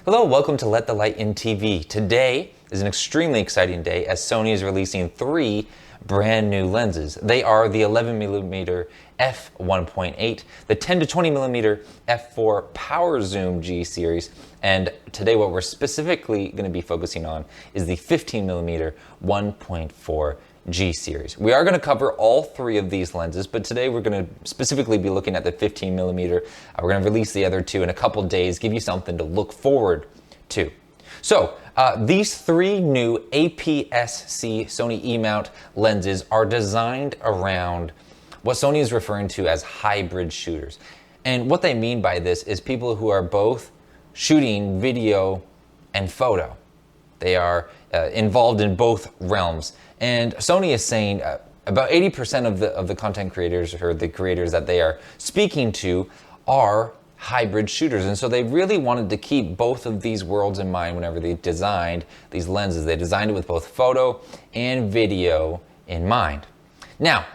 Hello, welcome to Let the Light in TV. Today is an extremely exciting day as Sony is releasing 3 brand new lenses. They are the 11mm f1.8, the 10 to 20mm f4 Power Zoom G series, and today what we're specifically going to be focusing on is the 15mm 1.4 G series. We are going to cover all 3 of these lenses, but today we're going to specifically be looking at the 15mm. We're going to release the other 2 in a couple days, give you something to look forward to. So these 3 new APS-C Sony E mount lenses are designed around what Sony is referring to as hybrid shooters. And what they mean by this is people who are both shooting video and photo. They are involved in both realms. And Sony is saying about 80% of the content creators or the creators that they are speaking to are hybrid shooters. And so they really wanted to keep both of these worlds in mind whenever they designed these lenses. They designed it with both photo and video in mind. Now,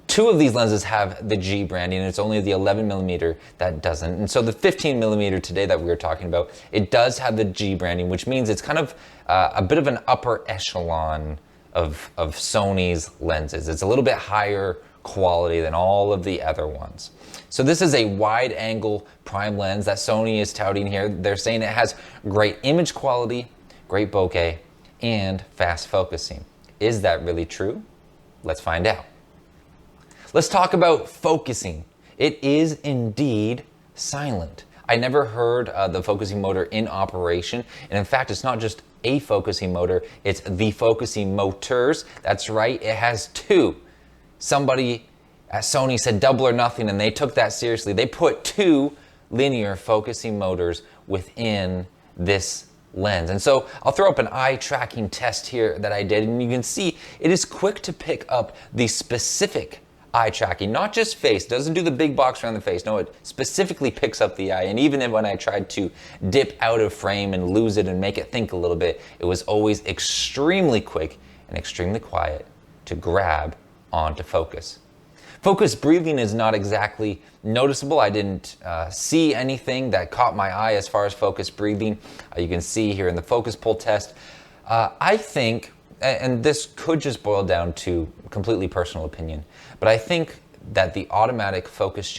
2 of these lenses have the G branding, and it's only the 11mm that doesn't. And so the 15mm today that we were talking about, it does have the G branding, which means it's kind of a bit of an upper echelon of Sony's lenses. It's a little bit higher quality than all of the other ones. So this is a wide angle prime lens that Sony is touting here. They're saying it has great image quality, great bokeh, and fast focusing. Is that really true? Let's find out. Let's talk about focusing. It is indeed silent. I never heard the focusing motor in operation. And in fact, it's not just a focusing motor, it's the focusing motors. That's right, it has 2. Somebody at Sony said double or nothing, and they took that seriously. They put 2 linear focusing motors within this lens. And so I'll throw up an eye tracking test here that I did, and you can see it is quick to pick up the specific eye tracking, not just face. It doesn't do the big box around the face. No, it specifically picks up the eye. And even when I tried to dip out of frame and lose it and make it think a little bit, it was always extremely quick and extremely quiet to grab onto focus. Focus breathing is not exactly noticeable. I didn't see anything that caught my eye as far as focus breathing. You can see here in the focus pull test. I think, and this could just boil down to completely personal opinion, but I think that the automatic focus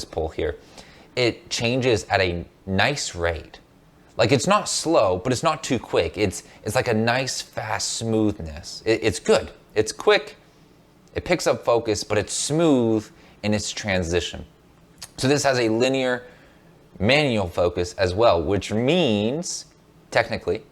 pull here, it changes at a nice rate. Like, it's not slow, but it's not too quick. It's like a nice, fast smoothness. It's good. It's quick. It picks up focus, but it's smooth in its transition. So this has a linear manual focus as well, which means, technically,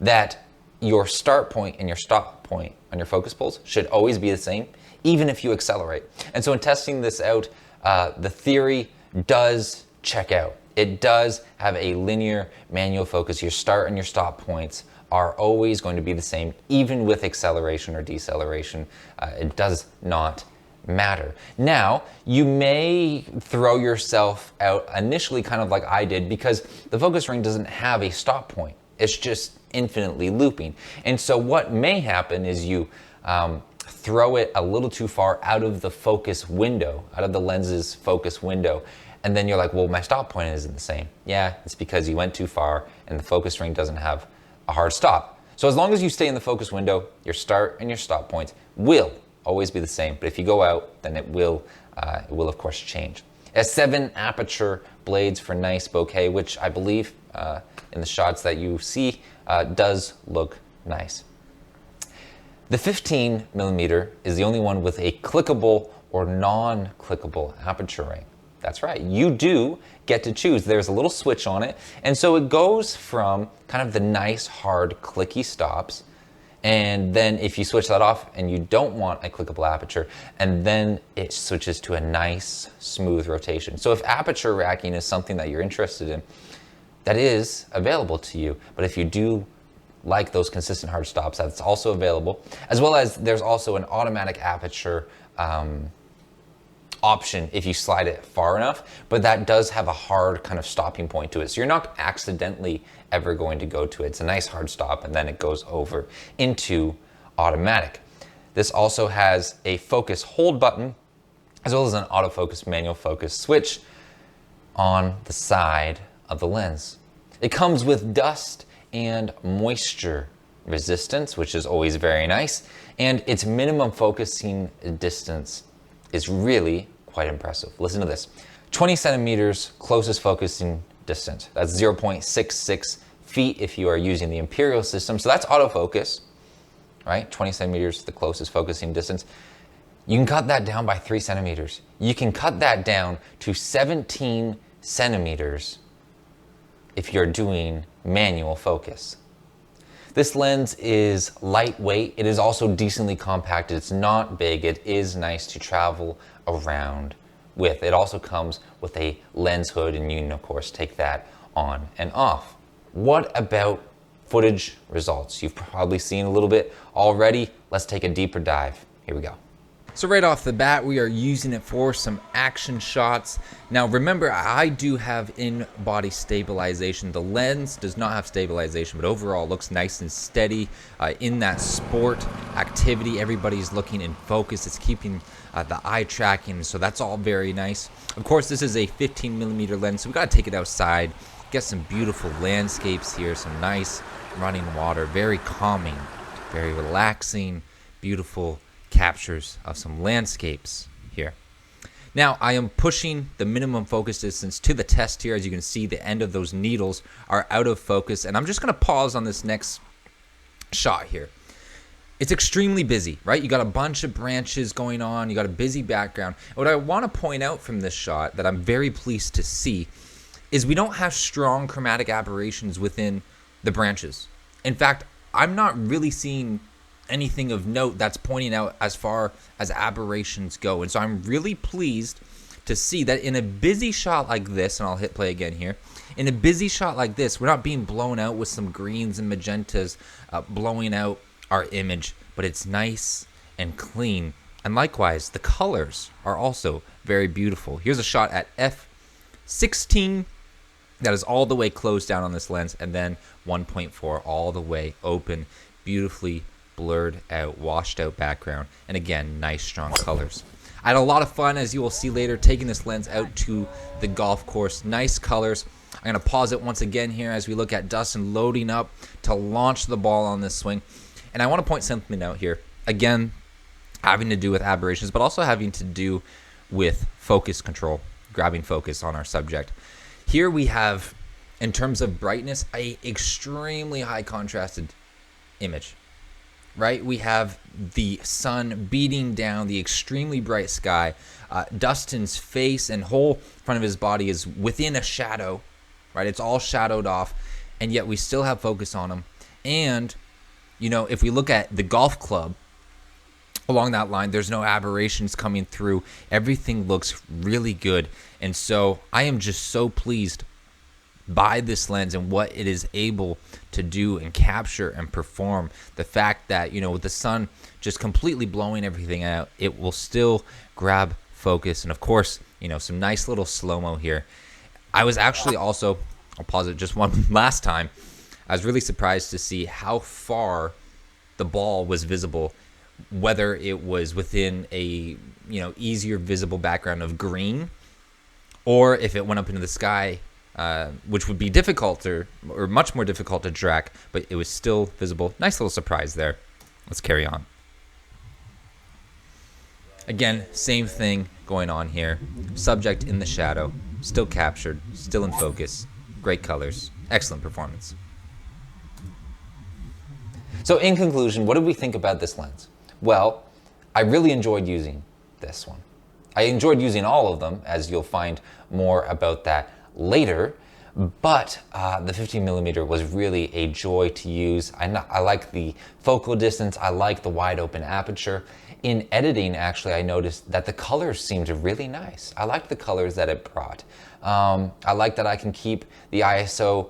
that your start point and your stop point on your focus pulls should always be the same, even if you accelerate. And so in testing this out, the theory does check out. It does have a linear manual focus. Your start and your stop points are always going to be the same, even with acceleration or deceleration. It does not matter. Now, you may throw yourself out initially, kind of like I did, because the focus ring doesn't have a stop point. It's just infinitely looping. And so what may happen is you throw it a little too far out of the focus window, out of the lens's focus window. And then you're like, well, my stop point isn't the same. Yeah, it's because you went too far and the focus ring doesn't have a hard stop. So as long as you stay in the focus window, your start and your stop points will always be the same. But if you go out, then it will of course change. It has 7 aperture blades for nice bokeh, which I believe in the shots that you see does look nice. The 15mm is the only one with a clickable or non-clickable aperture ring. That's right, you do get to choose. There's a little switch on it, and so it goes from kind of the nice, hard, clicky stops, and then if you switch that off and you don't want a clickable aperture, and then it switches to a nice, smooth rotation. So if aperture racking is something that you're interested in, that is available to you. But if you do like those consistent hard stops, that's also available, as well as there's also an automatic aperture option if you slide it far enough, but that does have a hard kind of stopping point to it. So you're not accidentally ever going to go to it. It's a nice hard stop, and then it goes over into automatic. This also has a focus hold button, as well as an autofocus manual focus switch on the side of the lens. It comes with dust and moisture resistance, which is always very nice, and its minimum focusing distance is really quite impressive. Listen to this. 20 centimeters closest focusing distance. That's 0.66 feet if you are using the Imperial system. So that's autofocus, right? 20 centimeters, the closest focusing distance. You can cut that down by 3 centimeters. You can cut that down to 17 centimeters if you're doing manual focus. This lens is lightweight. It is also decently compacted. It's not big. It is nice to travel around with. It also comes with a lens hood, and you can of course take that on and off. What about footage results? You've probably seen a little bit already. Let's take a deeper dive. Here we go. So right off the bat, we are using it for some action shots. Now remember, I do have in-body stabilization. The lens does not have stabilization, but overall it looks nice and steady in that sport activity. Everybody's looking in focus. It's keeping the eye tracking, so that's all very nice. Of course, this is a 15mm lens, so we got to take it outside, get some beautiful landscapes here, some nice running water, very calming, very relaxing, beautiful captures of some landscapes here. Now I am pushing the minimum focus distance to the test here. As you can see, the end of those needles are out of focus, and I'm just going to pause on this next shot here. It's extremely busy, right? You got a bunch of branches going on, you got a busy background. What I want to point out from this shot that I'm very pleased to see is we don't have strong chromatic aberrations within the branches. In fact, I'm not really seeing anything of note that's pointing out as far as aberrations go. And so I'm really pleased to see that in a busy shot like this, and I'll hit play again here, in a busy shot like this, we're not being blown out with some greens and magentas blowing out our image, but it's nice and clean. And likewise, the colors are also very beautiful. Here's a shot at f16 that is all the way closed down on this lens, and then 1.4 all the way open, beautifully blurred out, washed out background, and again, nice strong colors. I had a lot of fun, as you will see later, taking this lens out to the golf course. Nice colors. I'm going to pause it once again here as we look at Dustin loading up to launch the ball on this swing. And I want to point something out here, again, having to do with aberrations, but also having to do with focus control, grabbing focus on our subject. Here we have, in terms of brightness, a extremely high contrasted image. Right, we have the sun beating down the extremely bright sky. Dustin's face and whole front of his body is within a shadow, right? It's all shadowed off, and yet we still have focus on him. And, you know, if we look at the golf club along that line, there's no aberrations coming through. Everything looks really good. And so I am just so pleased by this lens and what it is able to do and capture and perform. The fact that, you know, with the sun just completely blowing everything out, it will still grab focus. And of course, you know, some nice little slow-mo here. I was actually also, I'll pause it just one last time, I was really surprised to see how far the ball was visible, whether it was within a, you know, easier visible background of green, or if it went up into the sky, which would be difficult or much more difficult to track, but it was still visible. Nice little surprise there. Let's carry on. Again, same thing going on here. Subject in the shadow, still captured, still in focus. Great colors, excellent performance. So in conclusion, what did we think about this lens? Well, I really enjoyed using this one. I enjoyed using all of them, as you'll find more about that later, but the 15mm was really a joy to use. I like the focal distance. I like the wide open aperture. In editing, actually, I noticed that the colors seemed really nice. I liked the colors that it brought. I like that I can keep the ISO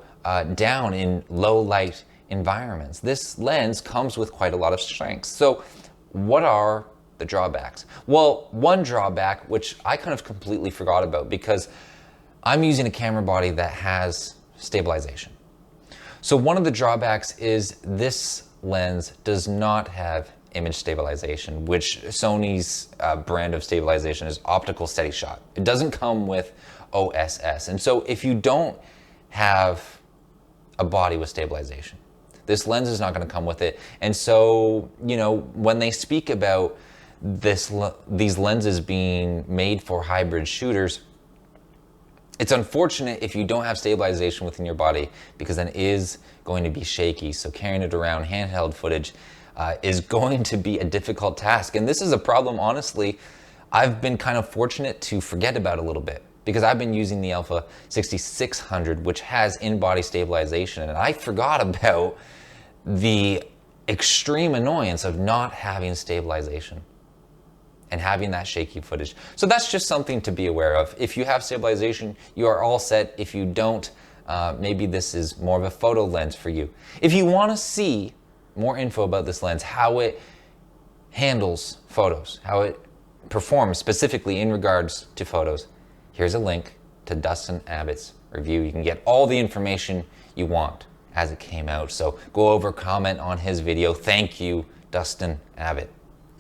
down in low light environments. This lens comes with quite a lot of strengths. So what are the drawbacks? Well, one drawback, which I kind of completely forgot about, because I'm using a camera body that has stabilization. So one of the drawbacks is this lens does not have image stabilization, which Sony's brand of stabilization is optical steady shot. It doesn't come with OSS. And so if you don't have a body with stabilization. This lens is not going to come with it. And so, you know, when they speak about these lenses being made for hybrid shooters, it's unfortunate if you don't have stabilization within your body, because then it is going to be shaky. So carrying it around, handheld footage, is going to be a difficult task. And this is a problem, honestly, I've been kind of fortunate to forget about a little bit, because I've been using the Alpha 6600, which has in-body stabilization, and I forgot about the extreme annoyance of not having stabilization and having that shaky footage. So that's just something to be aware of. If you have stabilization, you are all set. If you don't, maybe this is more of a photo lens for you. If you want to see more info about this lens, how it handles photos, how it performs specifically in regards to photos, here's a link to Dustin Abbott's review. You can get all the information you want as it came out. So go over, comment on his video. Thank you, Dustin Abbott.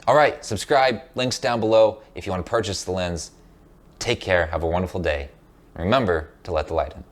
All right, subscribe, links down below if you want to purchase the lens. Take care, have a wonderful day. Remember to let the light in.